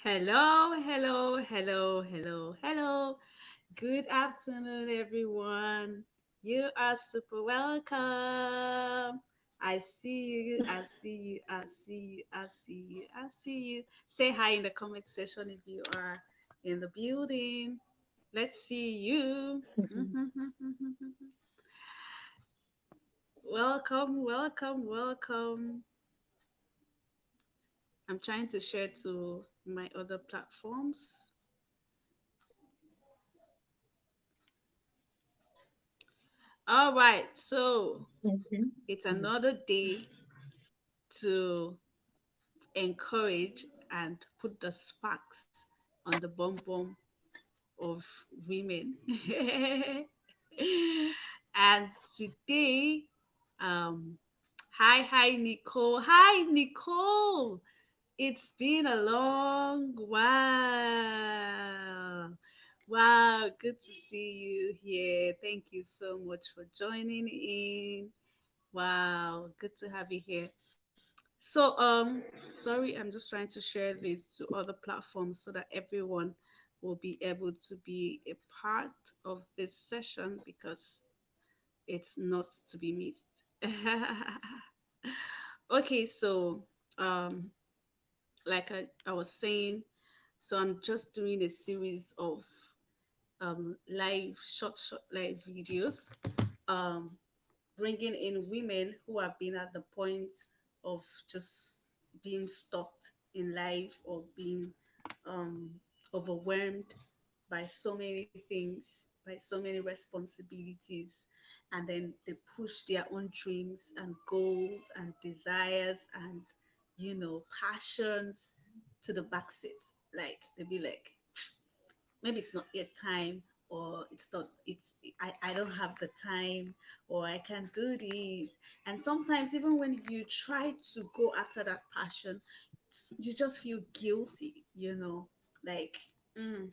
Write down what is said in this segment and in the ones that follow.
Hello, hello, hello, hello, hello. Good afternoon, everyone. You are super welcome. I see you, I see you, I see you, I see you, I see you. Say hi in the comment section if you are in the building. Let's see you. Welcome, welcome, welcome. I'm trying to share to my other platforms. All right, so Okay. it's another day to encourage and put the sparks on the bum bum of women. And today, um, hi, Nicole. Hi, Nicole. It's been a long while. Wow, good to see you here. Thank you so much for joining in. Wow, good to have you here. So, sorry, I'm just trying to share this to other platforms so that everyone will be able to be a part of this session because it's not to be missed. Okay, so, um, like I was saying, so I'm just doing a series of live, short live videos, um, bringing in women who have been at the point of just being stopped in life or being um, overwhelmed by so many things, by so many responsibilities, and then they push their own dreams and goals and desires and passions to the back seat. Like they'll be like, maybe it's not yet time, or it's not it's I don't have the time, or I can't do this. And sometimes even when you try to go after that passion, you just feel guilty, like, mm,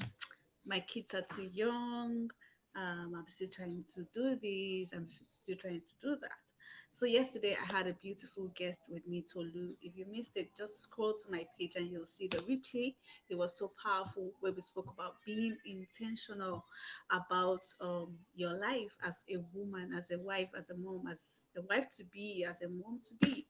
my kids are too young. I'm still trying to do this. I'm still trying to do that. So yesterday I had a beautiful guest with me, Tolu. If you missed it, just scroll to my page and you'll see the replay. It was so powerful where we spoke about being intentional about your life as a woman, as a wife, as a mom, as a wife to be, as a mom to be.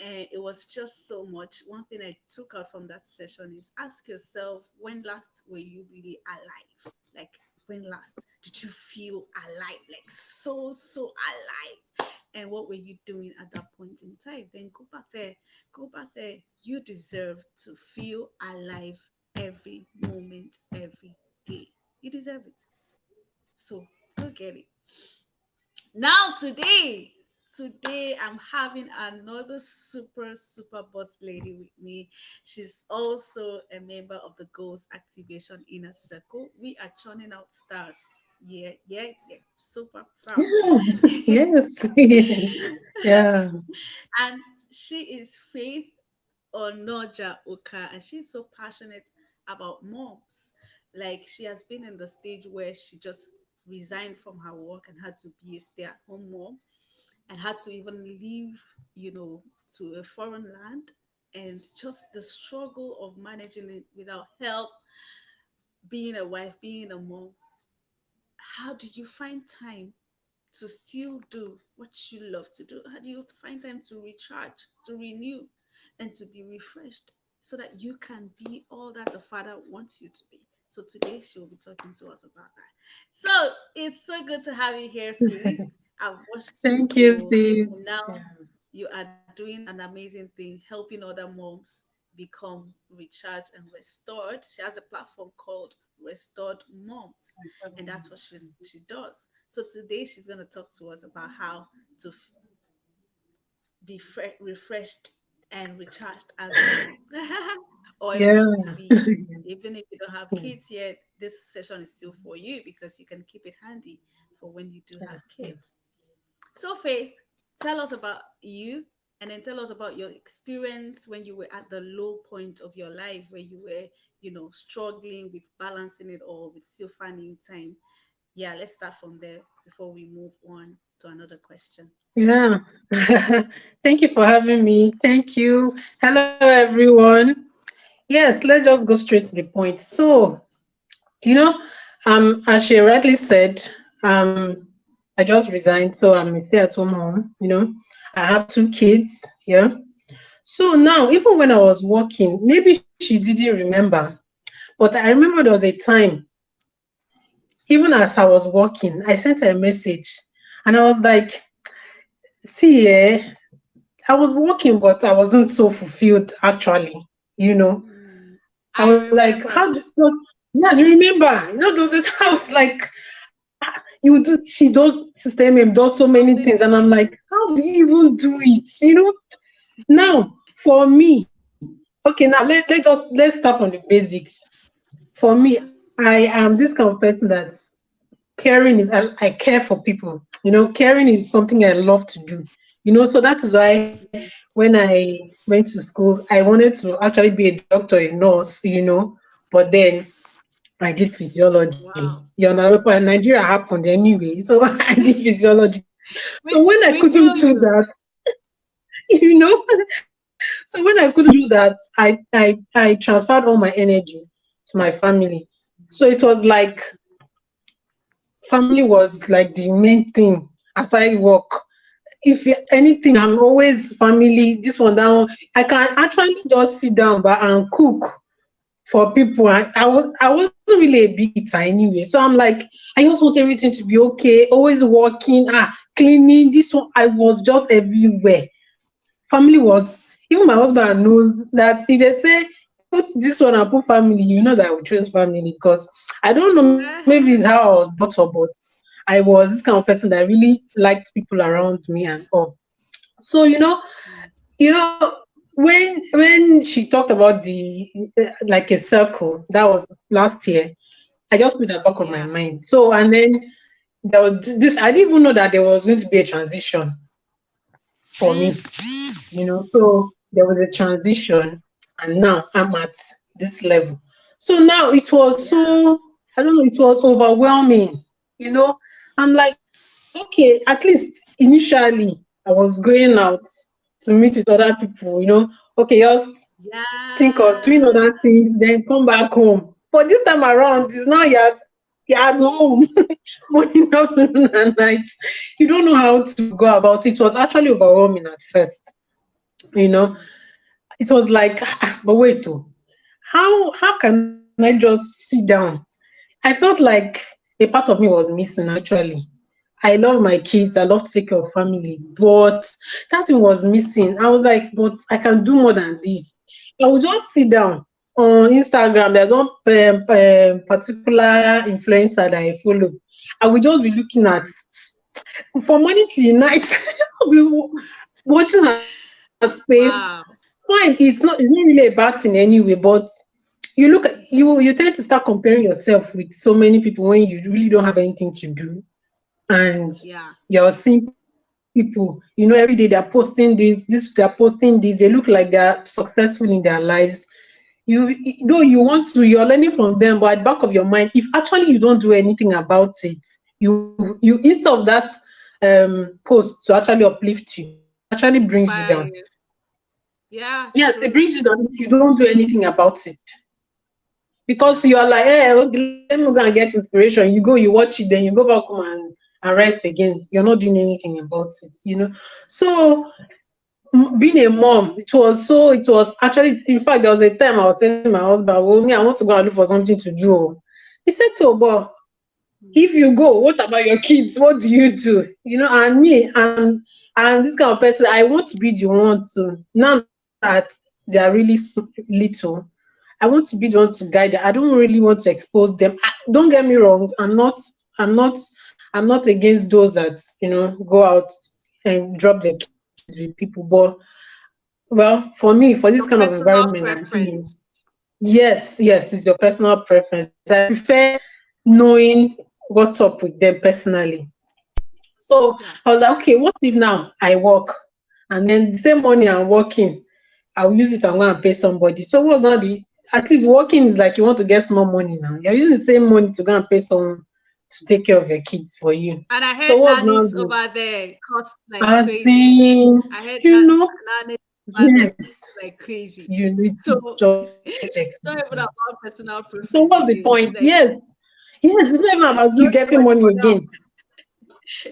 And it was just so much. One thing I took out from that session is ask yourself, when last were you really alive? Like, when last did you feel alive? Like, so alive. And what were you doing at that point in time? Then go back there. Go back there. You deserve to feel alive every moment, every day. You deserve it. So go get it. Now today I'm having another super boss lady with me. She's also a member of the Goals Activation Inner Circle. We are churning out stars. Yeah, yeah, yeah. Super proud. Yeah. Yes. Yeah. And she is Faith Onoja-Ukah, and she's so passionate about moms. Like, she has been in the stage where she just resigned from her work and had to be a stay-at-home mom, and had to even leave, to a foreign land, and just the struggle of managing it without help, being a wife, being a mom. How do you find time to still do what you love to do? How do you find time to recharge, to renew, and to be refreshed so that you can be all that the Father wants you to be? So today she will be talking to us about that. So it's so good to have you here, Faith. I've watched you Thank you, grow, sis. and now Yeah. you are doing an amazing thing, helping other moms become recharged and restored. She has a platform called Restored Moms, and that's what she does. So today she's going to talk to us about how to be refreshed and recharged as a mom or a Yeah. mom to be. Even if you don't have kids yet, this session is still for you because you can keep it handy for when you do Yeah. have kids. So, Faith, tell us about you, and then tell us about your experience when you were at the low point of your life, where you were, struggling with balancing it all, with still finding time. Yeah, let's start from there before we move on to another question. Yeah. Thank you for having me. Thank you. Hello, everyone. Yes, let's just go straight to the point. So, you know, as she rightly said, um, I just resigned, so I'm a stay-at-home mom. I have two kids. Yeah. So now, even when I was working, maybe she didn't remember, but I remember there was a time, even as I was working, I sent her a message, and I was like, "See, I was working, but I wasn't so fulfilled actually. You know, Mm, I I was like, remember. how do those, yeah, do you remember? Those I was like, you do she does system does so So many many things, and I'm things. like, how do you even do it? Now for me, okay, now let's start from the basics. For me, I am this kind of person that's caring is I care for people. Caring is something I love to do. So that is why when I went to school, I wanted to actually be a doctor, a nurse, but then I did physiology. Wow. But Nigeria happened anyway, so I did physiology. So when I We couldn't feel do you. that, you know, so when I couldn't do that, I transferred all my energy to my family. So it was like family was like the main thing aside work. If anything, I'm always family. This one, that one. I can actually just sit down but and cook for people. I wasn't really a big eater anyway. So I'm like, I just want everything to be okay, always working, cleaning, this one. I was just everywhere. Family was, even my husband knows that if they say put this one and put family, that I would choose family, because I don't know, maybe it's how I was brought up, but I was this kind of person that really liked people around me and all. So you know, when she talked about the like a circle, that was last year. I just put that back of my Yeah. mind. So and then there was this. I didn't even know that there was going to be a transition for me. So there was a transition, and now I'm at this level. So now it was Yeah. so, I don't know, it was overwhelming. I'm like, okay, at least initially I was going out to meet with other people. Okay, just think of doing Yeah. other things, then come back home. But this time around, it's now you're at home, morning, afternoon, and night. You don't know how to go about it. It was actually overwhelming at first. You know, it was like, but wait, how can I just sit down? I felt like a part of me was missing actually. I love my kids, I love to take care of family, but that thing was missing. I was like, but I can do more than this. I would just sit down on Instagram. There's one particular influencer that I follow. I would just be looking at from morning till night. I'll be watching her space. Wow. Fine, it's not really a bad thing anyway, but you tend to start comparing yourself with so many people when you really don't have anything to do, and Yeah. you're seeing people, every day they're posting they're posting this, they look like they're successful in their lives. Though you want to, you're learning from them, but at the back of your mind, if actually you don't do anything about it, you instead of that post to actually uplift you, it actually brings you down. Inspire you. Yeah, Yes, it true. brings you down if you don't do anything about it. Because Yeah. you are like, hey, okay, let me go and get inspiration. You go, you watch it, then you go back home and rest again. You're not doing anything about it. So being a mom, it was actually, in fact, there was a time I was saying to my husband, well, me, I want to go and look for something to do. Oh. He said, oh, but Mm. if you go, what about your kids? What do you do? And me, and this kind of person, I want to be the one to, now that they are really little, I want to be the one to guide them. I don't really want to expose them. Don't get me wrong. I'm not, I'm not against those that go out and drop their kids with people. But well, for me, for this kind Your of environment, personal I'm feeling preference. yes, it's your personal preference. I prefer knowing what's up with them personally. So Yeah. I was like, okay, what if now I work and then the same money I'm working, I'll use it and go and pay somebody. So what's not the at least working is like you want to get small money now. You're using the same money to go and pay someone to take care of your kids for you. And I So heard what's not nannies the over there cost like as crazy. in, I heard you that know, nannies. but like Yes. this is like crazy. You know, it So is just it's not even expensive. about personal So preference what's the again. point? It's like Yes. Yes, it's not even about you no getting choice money for now. again.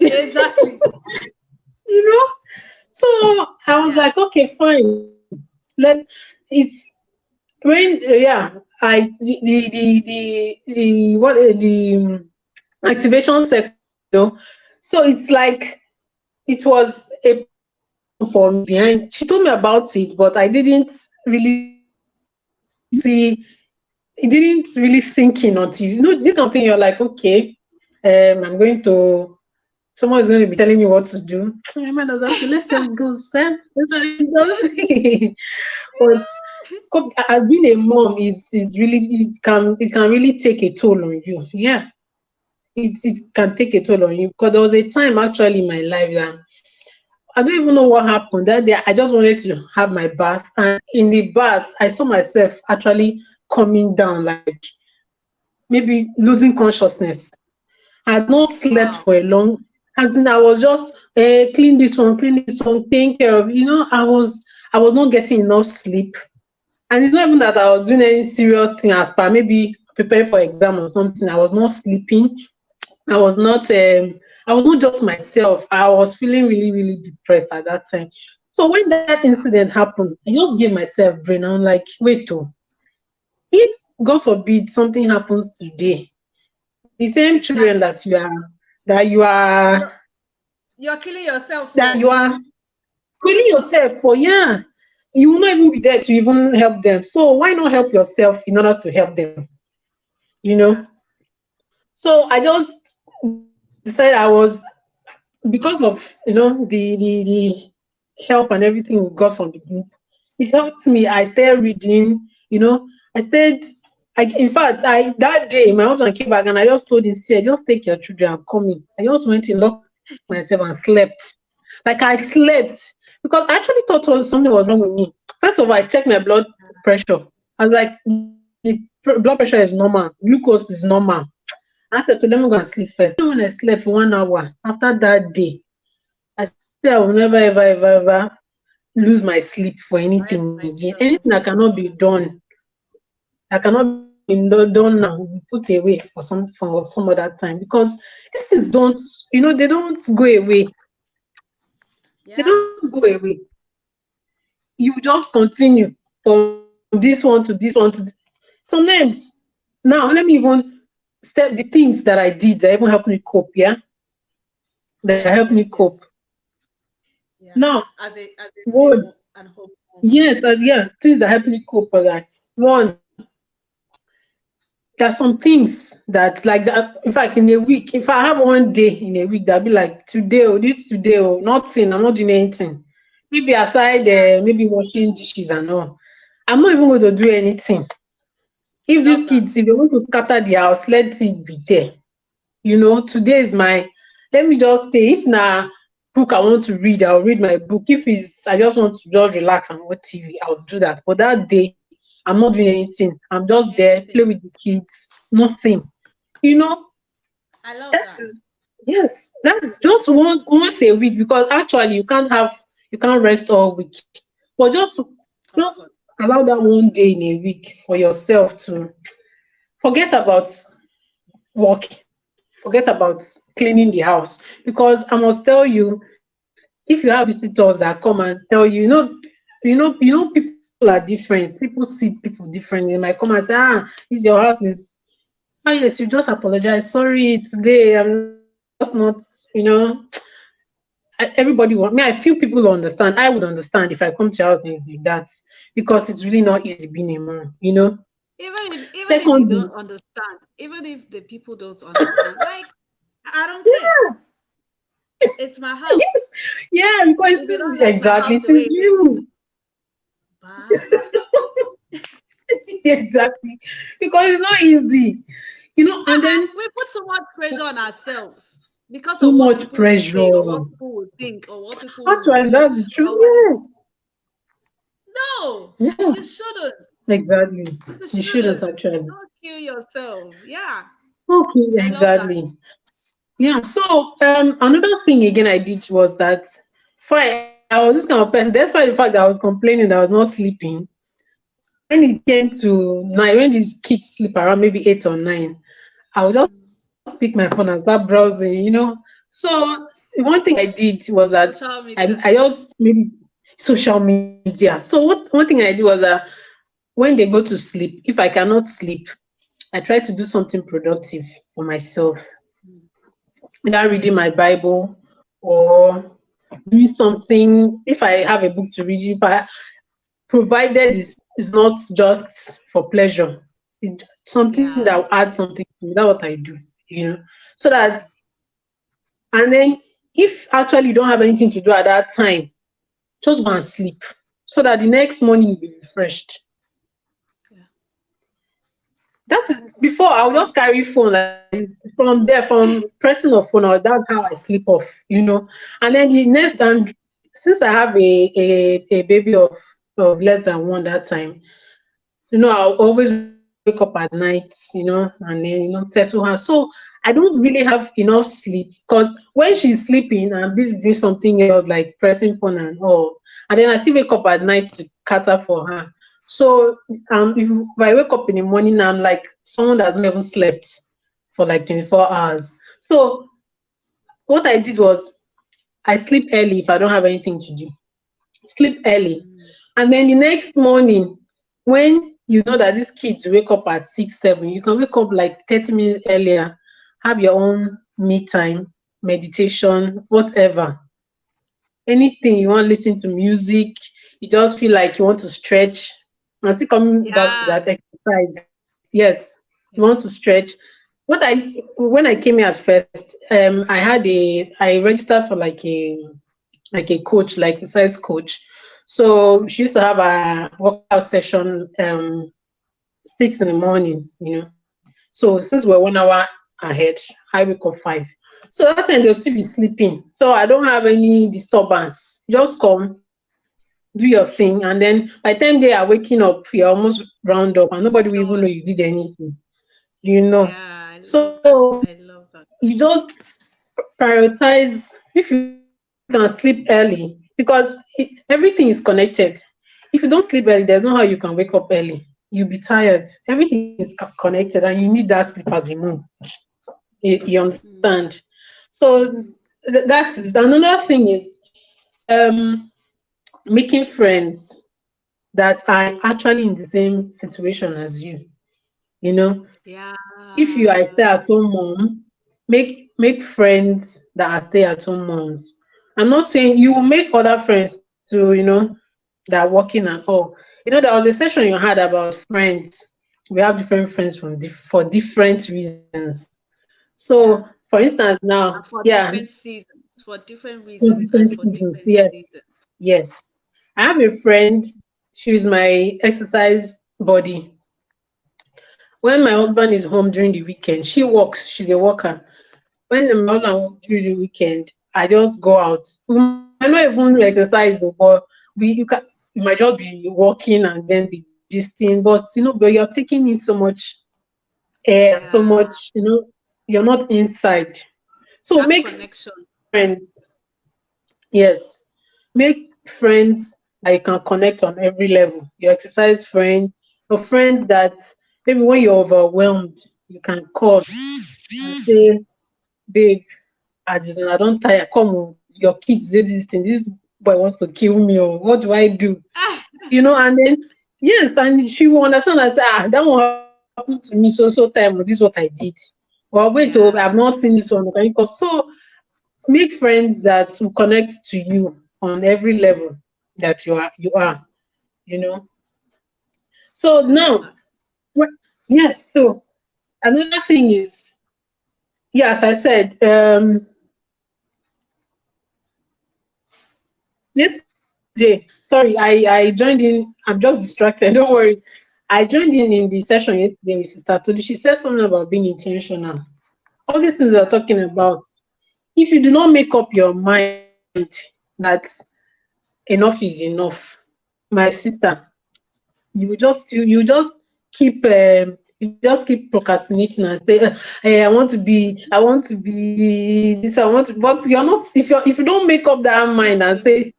Exactly. You know? So I was Yeah. like, okay, fine. Let's it's when yeah, I the what the activation sector, you know. So it's like it was a platform for me behind. She told me about it, but I didn't really see it didn't really sink in until this kind of thing you're like, okay, I'm going to someone is going to be telling me what to do. I might as well, okay, let's see how it goes then. Let's see how it goes. But as being a mom is really it can really take a toll on you. Yeah, it can take a toll on you because there was a time actually in my life that I don't even know what happened that day. I just wanted to have my bath, and in the bath, I saw myself actually coming down, like maybe losing consciousness. I had not slept Wow. for a long, as in I was just clean this one, taking care of. I was not getting enough sleep, and it's not even that I was doing any serious thing as per maybe preparing for exam or something. I was not sleeping. I was not I was not just myself. I was feeling really, really depressed at that time. So when that incident happened, I just gave myself brain. I'm like, wait, oh, if God forbid something happens today, the same children Exactly. that You're killing yourself that for. you are killing yourself for, yeah, you will not even be there to even help them. So why not help yourself in order to help them? You Yeah. know? So I just decided I was because of the help and everything we got from the group. It helped me. I started reading. I stayed. In fact, I that day my husband came back and I just told him, "See, I just take your children. I'm coming." I just went in, locked myself, and slept. Like I slept because I actually thought something was wrong with me. First of all, I checked my blood pressure. I was like, the blood pressure is normal, glucose is normal. I said to them, I'm gonna sleep first. Even when I slept for 1 hour after that day, I said I will never, ever, ever, ever lose my sleep for anything Right again. Anything myself. that cannot be done now, we put away for some other time because these things they don't go away. They Yeah. don't go away. You just continue from this one to this one sometimes. Now let me even step the things that I did that even helped me cope. Yeah, that helped Yes, me yes, cope. yes. Yeah. Now, As a stay one, home and home mom. yes, yeah, things that help me cope are like one, there are some things that like that. In fact, in a week, if I have one day in a week that be like today or this today or nothing, I'm not doing anything. Maybe aside Yeah. maybe washing dishes and all. I'm not even going to do anything. If these Love that. kids, if they want to scatter the house, let it be there. Today is my, let me just say, if na book I want to read, I'll read my book. If it's I just want to just relax and watch TV, I'll do that. But that day, I'm not doing anything. I'm just there, play Anything. with the kids, nothing. You know, I love that that. is yes, that's just once a week because actually you can't rest all week. But Of just course. allow that one day in a week for yourself to forget about work, forget about cleaning the house. Because I must tell you, if you have visitors that come and tell you, people are different. People see people differently. They might come and say, this your house is yes, you just apologize. Sorry, today I'm just not, you know. Everybody want me. I feel people will understand. I would understand if I come to your house and it's like that because it's really not easy being a mom. Even if you Secondly, don't understand, even if the people don't understand, like I don't care. It's my house. yes, yeah, because If this you don't is like my exactly house it the way is it is, you. bye. Exactly, because it's not easy, and then We put so much pressure on ourselves because too of what much people will say or pressure. what people will think or what people will Actually, do that's the truth. or what they, Yes, no, yeah, you shouldn't. exactly. You You shouldn't shouldn't. actually. Don't kill yourself. Yeah. Okay, I love that. exactly. Yeah. So another thing again I did was that before I I was this kind of person. Despite the fact that I was complaining that I was not sleeping, when it came to night, when these kids sleep around maybe 8 or 9, I would just pick my phone and start browsing. So one thing I did was that Social I media. just made it social media. So one thing I did was that when they go to sleep, if I cannot sleep, I try to do something productive for myself, Mm. either reading my Bible or doing something. If I have a book to read, if I provided is not just for pleasure, it's something that Yeah. will add something to me. That's what I do. So that, and then if actually you don't have anything to do at that time, just go and sleep so that the next morning you'll be refreshed. Yeah. That is before I'll just Awesome. carry phone like from there, from pressing of phone, or that's how I sleep off. And then the next, and since I have a baby of less than one that time, I'll always wake up at night, and then settle her. So I don't really have enough sleep, because when she's sleeping, I'm busy doing something else like pressing phone and all, and then I still wake up at night to cater for her. So if I wake up in the morning, I'm like someone that's not even slept for like 24 hours. So what I did was I sleep early if I don't have anything to do. Sleep early. Mm. And then the next morning, when you know that these kids wake up at 6, 7, you can wake up like 30 minutes earlier, have your own me time, meditation, whatever. Anything you want to listen to music, you just feel like you want to stretch. I'm still coming back to Yeah. that exercise. Yes, you want to Yeah. stretch. When I came here at first, I registered for like a coach, like exercise coach. So she used to have a workout session 6 in the morning. So since we're 1 hour ahead, I wake up 5. So that time they'll still be sleeping. So I don't have any disturbance. Just come, do your thing, and then by the time they are waking up, you're almost round up and nobody will even know Done. you did anything. You know. Yeah, I love that. So I love that. you just prioritize, if you can sleep early, because everything is connected. If you don't sleep early, there's no how you can wake up early. You'll be tired. Everything is connected, and you need that sleep as you move. You Mm. understand? So Mm. that's another thing is um making friends that are actually in the same situation as you. You know, Yeah. if you are a stay-at-home mom, make friends that are stay-at-home moms. I'm not saying you will make other friends too, that are working and all. There was a session you had about friends. We have different friends for different reasons. So, Yeah. for instance, now, And for yeah, different seasons, for different for reasons, and different for seasons, different yes, seasons. yes. I have a friend. She's my exercise buddy. When my husband is home during the weekend, she works. She's a worker. When my husband works during the weekend, I just go out. We might not even exercise, though, but you might just be walking and then be this thing. But you're taking in so much air, so Yeah. much. You're not inside. So That make connection. friends. Yes. Make friends that you can connect on every level. Your exercise friends, your friends that maybe when you're overwhelmed, you can call and say, babe, I don't tire. Come on, your kids do this thing. This boy wants to kill me, or what do I do? Ah, And then yes, and she will understand and say, that one happened to me so time. This is what I did. Or wait, oh, I've not yeah. seen this one. Okay? Because so make friends that will connect to you on every level that you are. You know. So I love now, that. what? Yes. So another thing is, yes, I said, yesterday. Sorry, I joined in. I'm just distracted. Don't worry. I joined in the session yesterday with Sister Tolu. She said something about being intentional. All these things we're Yeah. talking about. If you do not make up your mind that enough is enough, my sister, you just keep procrastinating and say, hey, I want to be this, I want to, but you're not, if you don't make up that mind and say,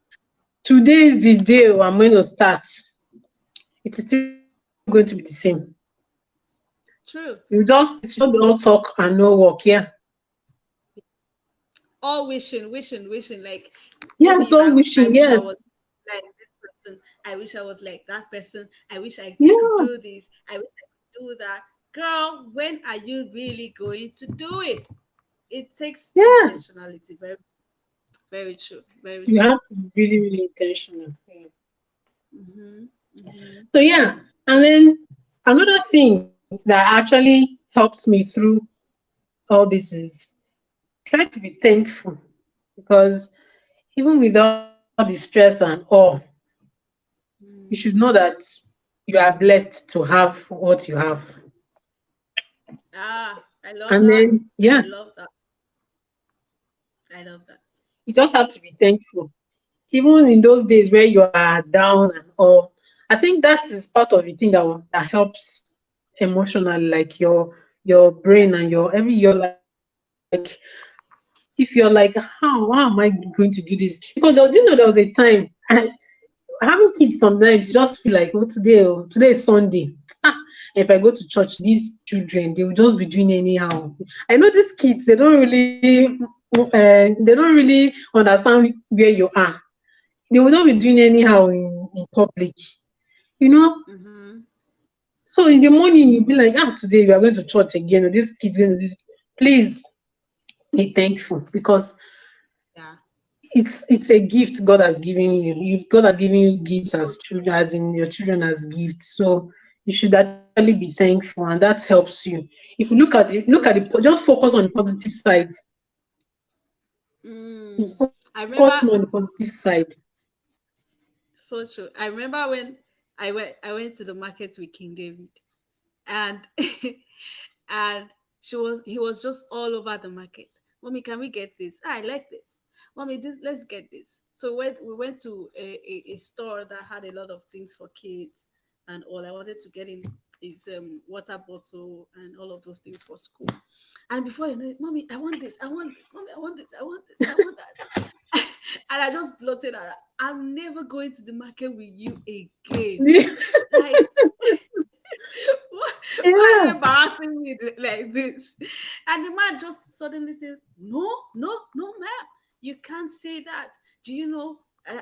today is the day I'm going to start. It is still going to be the same. True. It should not be all talk and no work. Yeah. All wishing. Like Yeah, maybe if so I wishing, wish I was yes. like this person, I wish I was like that person, I wish I could Yeah, do this, I wish I could do that. Girl, when are you really going to do it? It takes yeah. intentionality. Very, very true. Very You true. have to be really, really intentional. Yeah. Mm-hmm. Mm-hmm. So yeah, and then another thing that actually helps me through all this is try to be thankful, because even with all the stress and all, you should know that you are blessed to have what you have. Ah, I love And that. then I yeah, love that. I love that. you just have to be thankful. Even in those days where you are down and all. I think that is part of the thing that helps emotionally, like your brain and your every you're like, if you're like, how am I going to do this? Because you know there was a time having kids sometimes you just feel like, today is Sunday. Ah, if I go to church, these children they will just be doing anyhow. I know these kids they don't really understand where you are. They will not be doing anyhow in public, you know. Mm-hmm. So in the morning you'll be like, today we are going to church again. Or this kid's going to this. Please be thankful, because Yeah. it's a gift God has given you. God has given you gifts as children, as in your children as gifts. So you should actually be thankful, and that helps you. If you So true. just focus on the positive side. You Mm. I focus more remember on the positive side. so true. I remember when I went to the market with King David, and and he was just all over the market. Mommy, can we get this? Ah, I like this. Mommy, this let's get this. So we went to a store that had a lot of things for kids and all. I wanted to get him his water bottle and all of those things for school. And before you know it, Mommy, I want this, I want this, Mommy, I want this, I want this, I want that. And I just blotted out. I'm never going to the market with you again. Like, why are you Yeah. embarrassing me like this? And the man just suddenly said, no, no, no, ma'am. You can't say that. Do you know?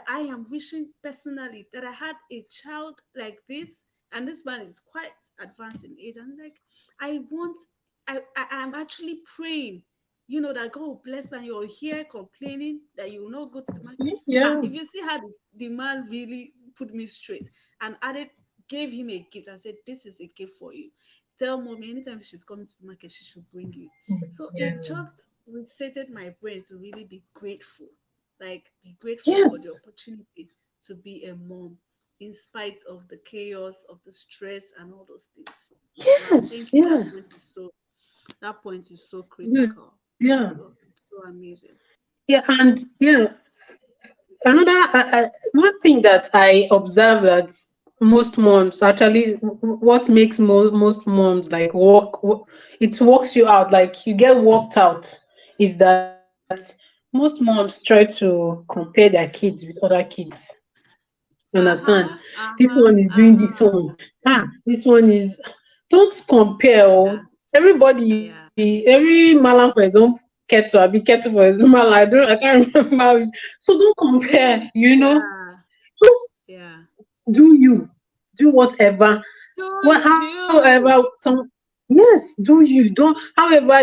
I am wishing personally that I had a child like this. And this man is quite advanced in age. And like, I want, I'm actually praying, that God will bless me. And you're here complaining that you will not go to the market. Yeah. If you see how the man really put me straight and added, gave him a gift and said, this is a gift for you. Tell mommy anytime she's coming to the market, she should bring you. So it Yeah. just resetted my brain to really be grateful. Like, be grateful for the Yes. opportunity to be a mom in spite of the chaos, of the stress, and all those things. Wow, Yes. thank you. Yeah. That point is so Good. critical. Yeah. So amazing. Yeah. And yeah, one thing that I observe that most moms actually, what makes most moms like it works you out, like you get worked out, is that most moms try to compare their kids with other kids. You understand? Uh-huh. This one Uh-huh. is doing this Uh-huh. one. This one is. Don't compare. Yeah. Yeah. Every malam for his own kettle. I be kettle for his malam. I can't remember. So don't compare. Yeah. Just Yeah. do you. Do whatever. Do However, you? yes, do you. Don't. However,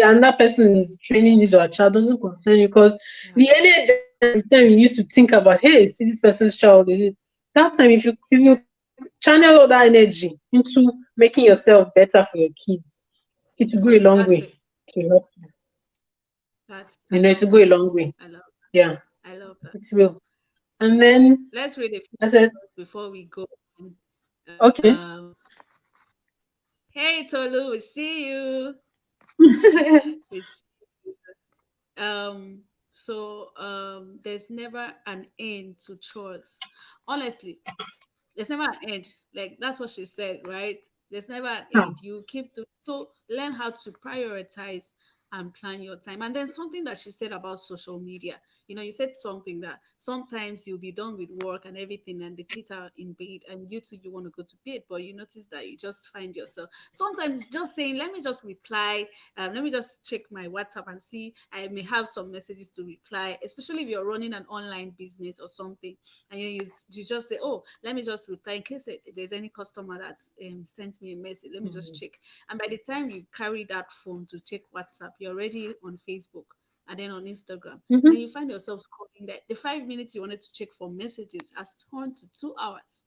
another person is training this or child doesn't concern you, because Yeah. the energy and the time you used to think about, hey, see this person's child. That time, if you channel all that energy into making yourself better for your kids, it will go a long That's way it. to help. I It love will go a that. long way. I love Yeah, I love that. it will. And then Let's read a few I said, before we go. okay. Um, hey Tolu, we see you. We s- there's never an end to chores. Honestly, there's never an end. Like that's what she said, right? There's never an Ah, end. You keep to so learn how to prioritize and plan your time. And then something that she said about social media, you said something that sometimes you'll be done with work and everything, and the kids are in bed, and you too, you want to go to bed, but you notice that you just find yourself. Sometimes it's just saying, let me just reply, let me just check my WhatsApp and see, I may have some messages to reply, especially if you're running an online business or something, and you just say, oh, let me just reply in case there's any customer that sent me a message. Let me just check. And by the time you carry that phone to check WhatsApp, you're already on Facebook and then on Instagram. And then you find yourself scrolling that the 5 minutes you wanted to check for messages has turned to 2 hours.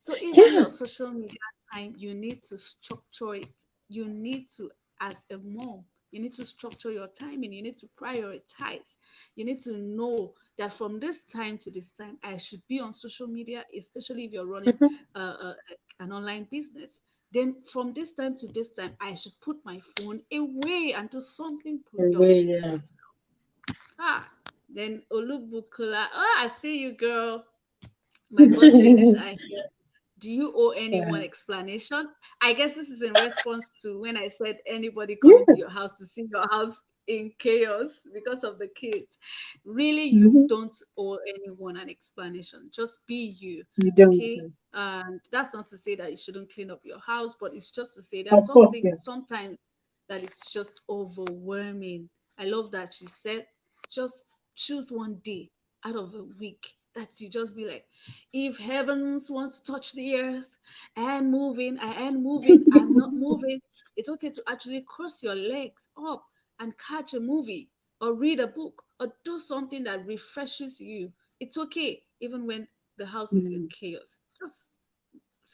So even Yeah. your social media time, you need to structure it. You need to, as a mom, you need to structure your time and you need to prioritize. You need to know that from this time to this time, I should be on social media, especially if you're running Mhm. an online business. Then from this time to this time, I should put my phone away and do something productive for Yeah. myself. Ah, then Olubukola, oh, I see you, girl. My boss ladies are here. Do you owe anyone Yeah. explanation? I guess this is in response to when I said anybody coming to your Yes. house to see your house in chaos because of the kids. Really, you Hmm. don't owe anyone an explanation. Just be you, You don't. okay? And that's not to say that you shouldn't clean up your house, but it's just to say that Of course, something yeah. sometimes that it's just overwhelming. I love that she said, just choose one day out of a week that you just be like, if heavens wants to touch the earth and moving, I am moving, I'm not moving. It's okay to actually cross your legs up and catch a movie or read a book or do something that refreshes you. It's okay, even when the house is in Mm. chaos. Just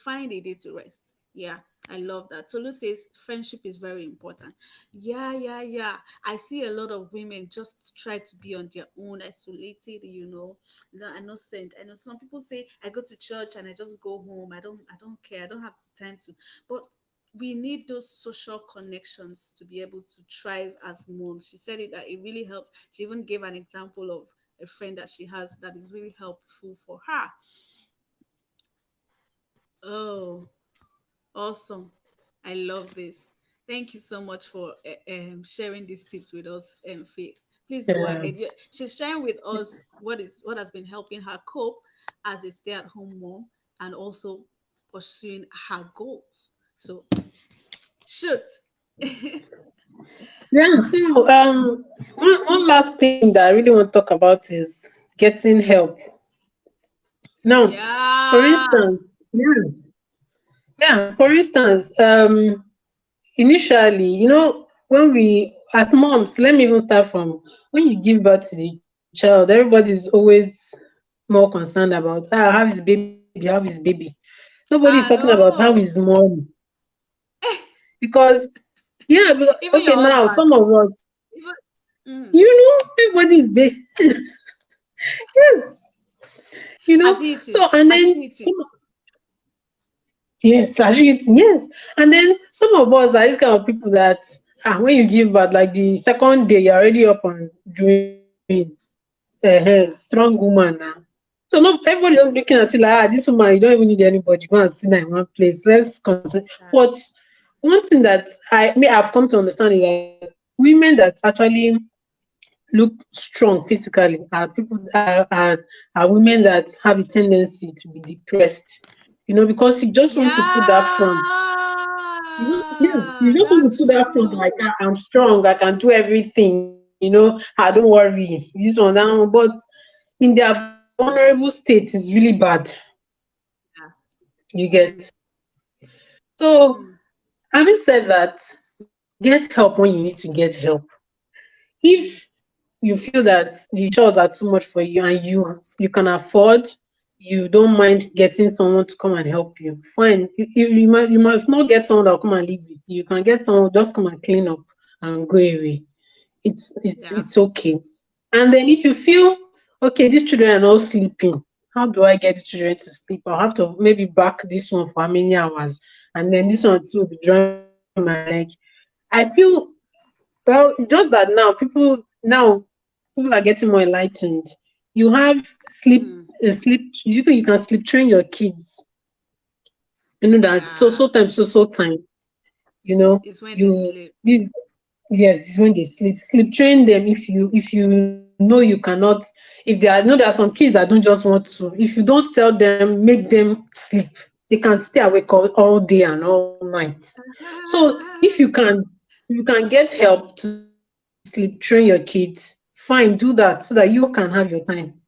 find a day to rest. Yeah, I love that. Tolu says friendship is very important. Yeah, yeah, yeah. I see a lot of women just try to be on their own, isolated, are not sent. I know some people say I go to church and I just go home. I don't care. I don't have time to. But we need those social connections to be able to thrive as moms. She said it that it really helps. She even gave an example of a friend that she has that is really helpful for her. Oh, awesome. I love this. Thank you so much for sharing these tips with us, Faith. Please go Yeah. ahead. She's sharing with us what has been helping her cope as a stay-at-home mom and also pursuing her goals. So shoot. Yeah. So one last thing that I really want to talk about is getting help. Now, for Yeah. instance, for instance, initially, when we as moms, let me even start from when you give birth to the child, everybody's always more concerned about how is baby, how is baby. Nobody's talking about I how is know. mom. Because yeah, but okay, Even your now some husband. of us, Even mm, everybody is baby. Yes, has he eaten? so and Has she then eaten? yes, actually, yes. And then some of us are these kind of people that when you give birth, like the second day, you're already up and doing strong woman now. So no, everybody just looking at you like, this woman, you don't even need anybody. Go and sit down in one place. Let's consider. Yeah. But one thing that I've come to understand is that women that actually look strong physically are women that have a tendency to be depressed. Because you just want to put that front. You Yeah, just want to that's put that front like, true. I'm strong, I can do everything, don't worry. This one, that one. But in their vulnerable state is really bad. Yeah. You get. Mm, So mm, having said that, get help when you need to get help. If mm. you feel that the chores are too much for you and you can afford, you don't mind getting someone to come and help you, fine. You must not get someone that will come and live with you. You can get someone just come and clean up and go away. Yeah. It's okay. And then if you feel okay, these children are not sleeping, how do I get the children to sleep? I'll have to maybe back this one for how many hours, and then this one too will be drawing my leg. I feel, well, just that now people are getting more enlightened. You have Mm. you can sleep train your kids. You know that Yeah. so time, you know It's when they you sleep. this. Yes, this is when they sleep. Sleep train them. If you know you cannot, if they are, know there are some kids that don't just want to. If you don't tell them, make them sleep. They can stay awake all day and all night. So if you can get help to sleep train your kids, fine, do that so that you can have your time.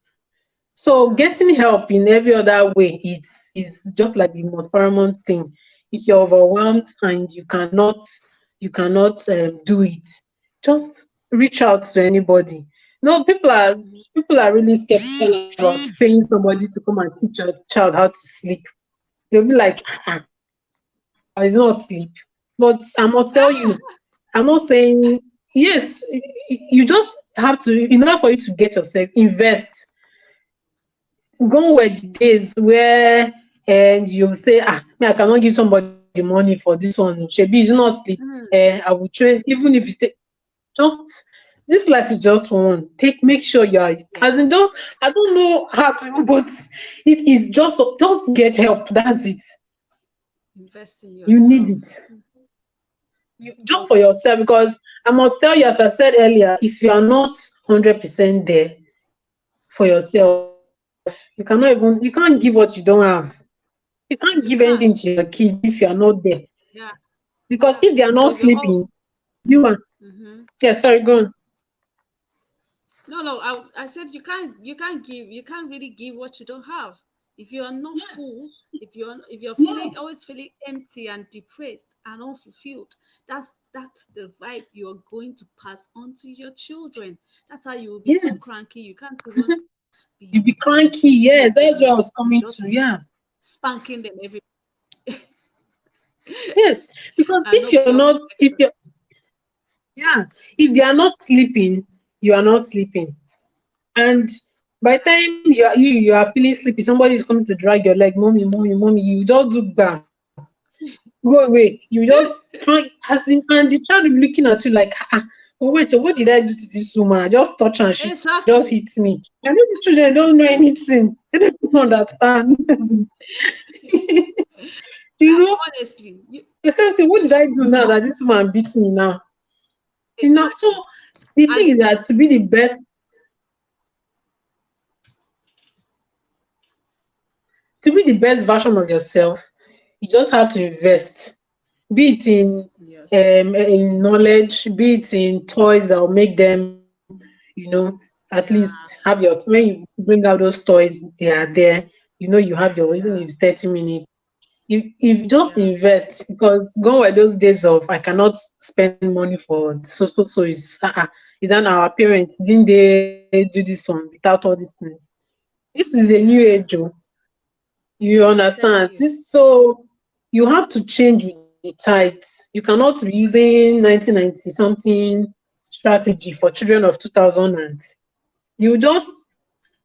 So getting help in every other way is just like the most paramount thing. If you're overwhelmed and you cannot do it, just reach out to anybody. No, people are really skeptical about paying somebody to come and teach your child how to sleep. They'll be like, it's not sleep. But I must tell you, I'm not saying yes. You just have to, in order for you to get yourself, invest. Gone were the days where and you say, me, I cannot give somebody money for this one. Shebi, you not sleep. I will train, even if you take just this life is just one. Make sure you are as in Yeah. just I don't know how to, but it is just get help. That's it. Invest in You need yourself. it. Just for Because yourself, because I must tell you, as I said earlier, if you are not 100% there for yourself, you can't give what you don't have. You can't give you anything to can't. your kids if you are not there. Yeah. Because if Yeah. they are not So if you're sleeping, all you are. hmm Yeah, sorry, go on. no, I said you can't really give what you don't have. If you are not full, if you're feeling Yes, always feeling empty and depressed and unfulfilled, that's the vibe you're going to pass on to your children. That's how you will be so yes. cranky. You can't even You be be cranky. happy Yes, that's where I again. was You coming just to. Yeah. spanking them every Yes, because and if no you're pure not, if protection. you're, yeah, if they are not sleeping, you are not sleeping. And by the time you are feeling sleepy, somebody is coming to drag your leg, mommy, mommy, mommy. You just do bam, go away. You just as in, and the child will be looking at you like, but wait, what did I do to this woman? I just touch her and she just hit Exactly. me. And these children don't know anything. They don't even understand. you know, Honestly, they say, okay, what did I do now that this woman beats me now? So exactly. the thing And is that to be the best version of yourself, you just have to invest. Be it yes, in knowledge, be it in toys that will make them, at least yeah, have your when you bring out those toys, they are there. You have your even if yeah, it's 30 minutes. You just yeah, invest because gone were those days of I cannot spend money for so is that our parents didn't they do this one without all these things? This is a new age, yeah. oh. You I'm telling understand you. this, so you have to change with the tides. You cannot be using 1990 something strategy for children of 2000 and you just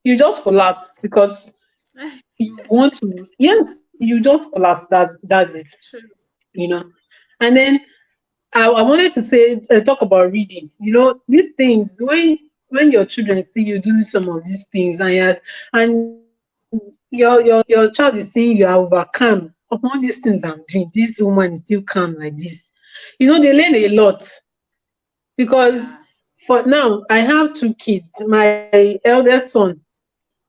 you just collapse because you want to. Yes, you just collapse. That's it. True. You know, and then I wanted to say talk about reading. These things when your children see you do some of these things and yes, and your child is seeing you are overcome upon these things I'm doing. This woman is still calm like this. They learn a lot because Yeah. for now I have two kids. My eldest son,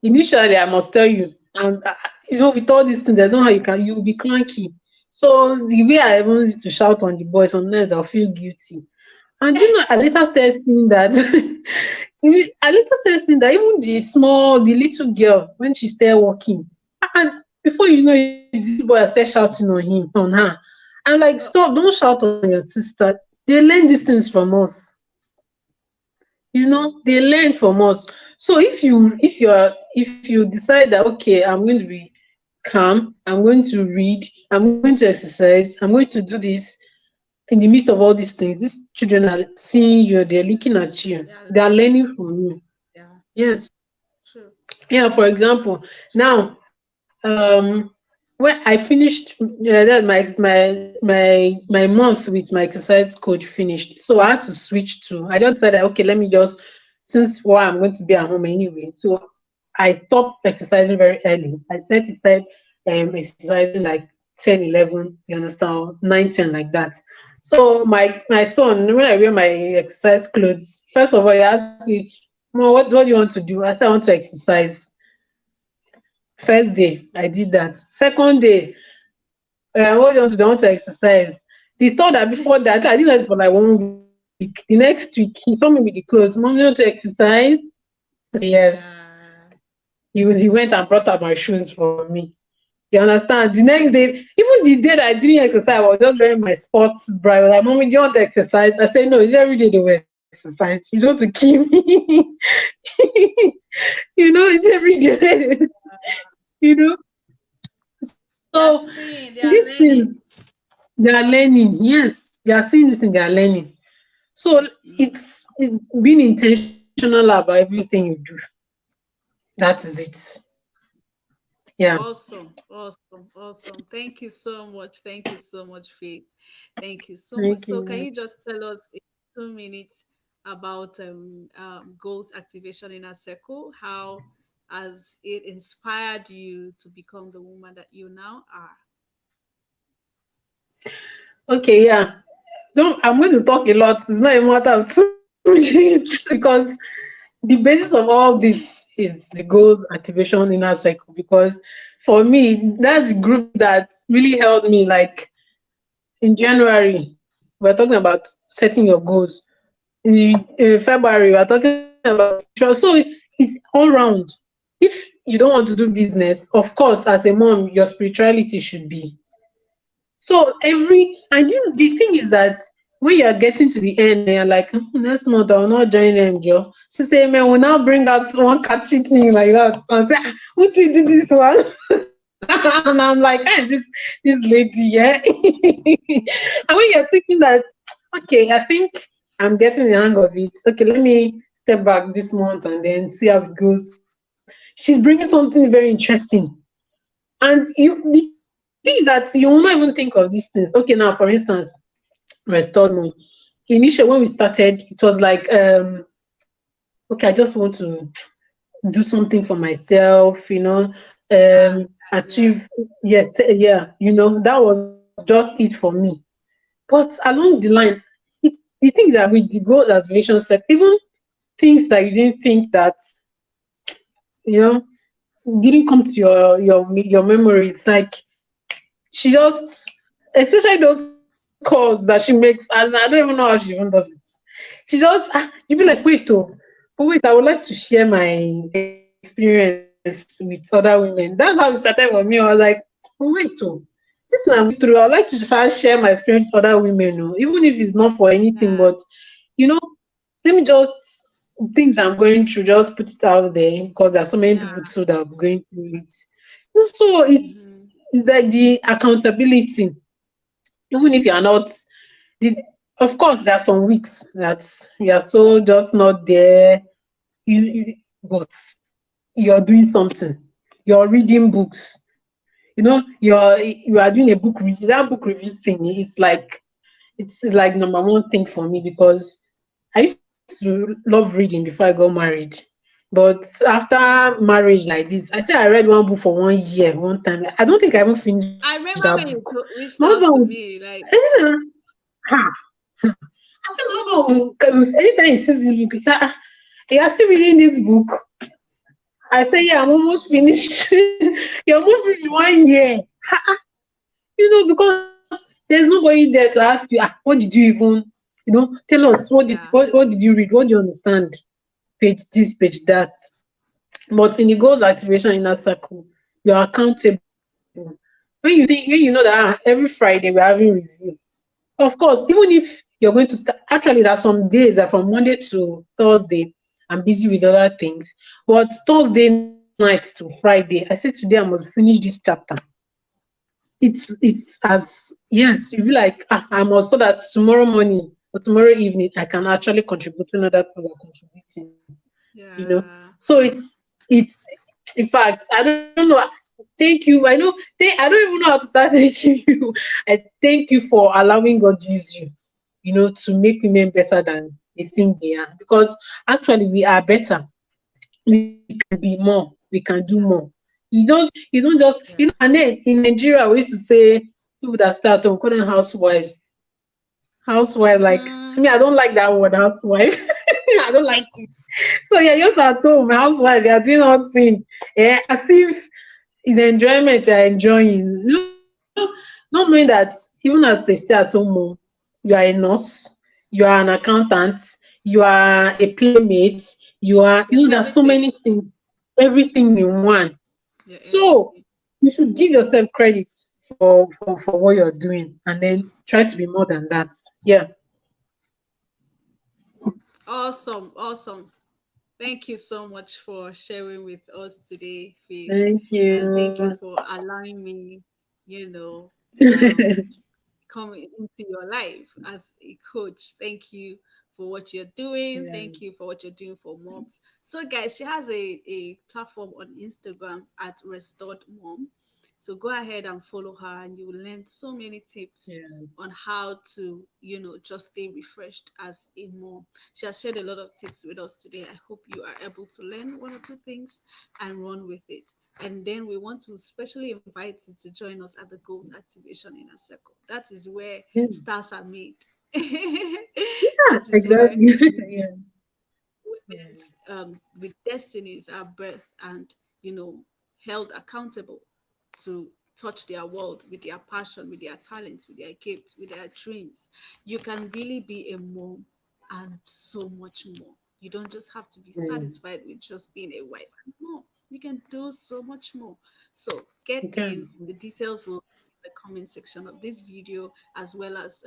initially I must tell you, and with all these things, I don't know how you'll be cranky. So the way I even used to shout on the boys, sometimes I'll feel guilty. And I later started seeing that. I later started seeing that even the little girl, when she started walking, and before you know it, this boy started shouting on her. I'm like, Oh, stop! Don't shout on your sister. They learn these things from us. They learn from us. So if you decide that okay, I'm going to be calm, I'm going to read, I'm going to exercise, I'm going to do this in the midst of all these things, these children are seeing you, they're looking at you, yeah, they are learning from you. yeah. Yes. True. Yeah, for example, True. now when I finished, that my month with my exercise coach finished, so I had to switch to. I just decided, okay, let me just, since I'm going to be at home anyway, so I stopped exercising very early. I said to start exercising like 10, 11, you understand, 9, 10 like that. So my son, when I wear my exercise clothes, first of all, he asks me, "Mom, what do you want to do?" I said, "I want to exercise." First day, I did that. Second day, what do you want to do? I want to exercise. The third that before that, I did that for like 1 week. The next week, he saw me with the clothes. "Mom, you want to exercise?" I said, "Yes." Yeah. He went and brought out my shoes for me. You understand? The next day, even the day that I didn't exercise, I was just wearing my sports bra. I was like, "Mommy, do you want to exercise?" I said, "No, it's every day they will exercise. You don't want to kill me." It's every day. you know. They are So seeing, they are these things learning. they are learning. Yes, they are seeing this thing, they are learning. So Mm. it's being intentional about everything you do. That is it. Yeah. Awesome, awesome, awesome. Thank you so much. Thank you so much, Faith. Thank you so much. Thank So, can you. you just tell us in 2 minutes about goals activation in a circle? How has it inspired you to become the woman that you now are? Okay, yeah. Don't I'm going to talk a lot. It's not a matter of 2 minutes because the basis of all this is the goals activation inner cycle. Because for me, that's the group that really helped me. Like in January, we're talking about setting your goals. In February, we're talking about spiritual. So it's all round. If you don't want to do business, of course, as a mom, your spirituality should be. So the thing is that when you are getting to the end and you're like, next month I will not join them, Joe. Sister Emem will now bring out one catchy thing like that and say, "What you do this one?" And I'm like, this lady, yeah. And when you're thinking that, okay, I think I'm getting the hang of it. Okay, let me step back this month and then see how it goes. She's bringing something very interesting. And the thing is that you will not even think of these things. Okay, now for instance, restored mom. Initially, when we started, it was like, okay, I just want to do something for myself, Yeah, achieve. yeah, Yes, yeah, that was just it for me. But along the line, it the things that with the goal as relationship, even things that you didn't think that you know didn't come to your memory. It's like she just, especially those calls that she makes, and I don't even know how she even does it. She just, you be like, wait, oh, but wait, I would like to share my experience with other women. That's how it started for me. I was like, but wait, oh, this thing I'm going through, I would like to just share my experience with other women, oh, even if it's not for anything, but yeah, you know, let me just things I'm going through, just put it out there because there are so many people yeah. too that are going through it. So Mm-hmm. it's like the accountability. Even if you are not, the, of course, there are some weeks that you are so just not there. But you're doing something. You're reading books. You are doing a book review. That book review thing is it's like number one thing for me because I used to love reading before I got married. But after marriage like this, I say I read one book for 1 year, one time. I don't think I even finished that I book. remember when you My husband reached would, out to me, like, eh, ha, I feel my husband anytime he sees this book, he say, you are still reading this book? I say, yeah, I'm almost finished. You're almost finished 1 year. Because there's nobody there to ask you, what did you even, tell us yeah, what did you read? What do you understand? Page this, page that. But in the goals activation inner circle, you're accountable. When you know that every Friday we're having review. Of course, even if you're going to start, actually, there are some days that from Monday to Thursday, I'm busy with other things. But Thursday night to Friday, I said today I must finish this chapter. It's as yes, you'll be like, I must, so that tomorrow morning or tomorrow evening I can actually contribute to another people are contributing. yeah. So it's in fact, I don't know. Thank you. I don't even know how to start thanking you. I thank you for allowing God to use you, to make women better than they think they are. Because actually we are better. We can be more. We can do more. You don't just, Yeah. and then in Nigeria we used to say people that start home, call them housewives. Housewife, like, I mean, I don't like that word, housewife. I don't like it. So you're just at home, housewife, you're doing nothing. Yeah, as if it's enjoyment you're enjoying. Not knowing that even as a stay-at-home mom, you are a nurse, you are an accountant, you are a playmate, you are, You're there's so many everything. things, everything in one. You're So everything. you should give yourself credit for what you're doing and then try to be more than that. Yeah. Awesome. Awesome. Thank you so much for sharing with us today, Faith. Thank And thank you you. for allowing me, you know, um, come into your life as a coach. Thank you for what you're doing. Yeah. Thank you for what you're doing for moms. So, guys, she has a platform on Instagram at Restored Mom. So go ahead and follow her, and you will learn so many tips Yeah. on how to, just stay refreshed as a mom. She has shared a lot of tips with us today. I hope you are able to learn one or two things and run with it. And then we want to especially invite you to join us at the Goals Activation Inner Circle. That is where Yeah. stars are made. Yeah, That is where exactly. Yeah. women's with destinies are birthed and you know held accountable to touch their world with their passion, with their talents, with their gifts, with their dreams. You can really be a mom and so much more. You don't just have to be Yeah. satisfied with just being a wife. No, you can do so much more. So get You in. can. The details will be in the comment section of this video, as well as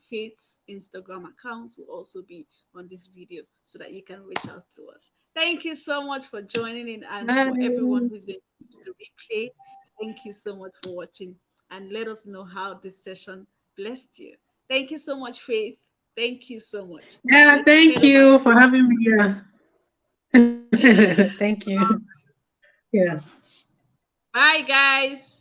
Faith's Instagram account will also be on this video so that you can reach out to us. Thank you so much for joining in, and for everyone Bye. who's going to watch the replay. Thank you so much for watching, and let us know how this session blessed you. Thank you so much, Faith. Thank you so much. Yeah, Let's thank head over you for to having me here. Thank you. Yeah. bye, guys.